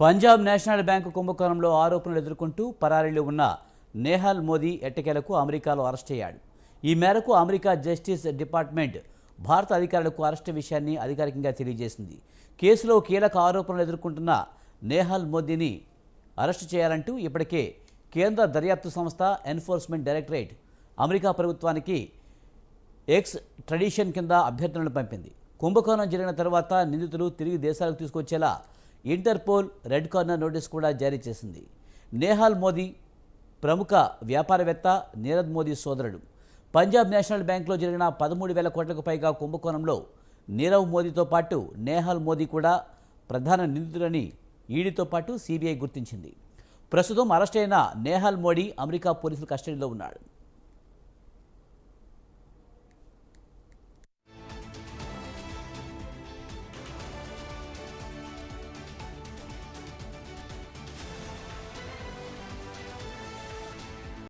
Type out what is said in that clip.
Punjab national bank కుంభకోణంలో ఆరోపణలు ఎదుర్కొంటూ పరారీలో ఉన్న నేహాల్ మోదీ ఎట్టకేలకు అమెరికాలో అరెస్ట్ అయ్యాడు. ఈ మేరకు అమెరికా జస్టిస్ డిపార్ట్మెంట్ భారత అధికారులకు అరెస్టు విషయాన్ని అధికారికంగా తెలియజేసింది. కేసులో కీలక ఆరోపణలు ఎదుర్కొంటున్న నేహాల్ మోదీని అరెస్టు చేయాలంటూ ఇప్పటికే కేంద్ర దర్యాప్తు సంస్థ ఎన్ఫోర్స్మెంట్ డైరెక్టరేట్ అమెరికా ప్రభుత్వానికి ఎక్స్ ట్రెడిషన్ కింద అభ్యర్థనలు పంపింది. కుంభకోణం జరిగిన తర్వాత నిందితులు తిరిగి దేశాలకు తీసుకొచ్చేలా ఇంటర్పోల్ రెడ్ కార్నర్ నోటీస్ కూడా జారీ చేసింది. నేహాల్ మోదీ ప్రముఖ వ్యాపారవేత్త నీరవ్ మోదీ సోదరుడు. పంజాబ్ నేషనల్ బ్యాంకులో జరిగిన 13,000 కోట్లకు పైగా కుంభకోణంలో నీరవ్ మోదీతో పాటు నేహాల్ మోదీ కూడా ప్రధాన నిందితులని ఈడీతో పాటు సిబిఐ గుర్తించింది. ప్రస్తుతం అరెస్ట్ అయిన నేహాల్ మోదీ అమెరికా పోలీసుల కస్టడీలో ఉన్నాడు.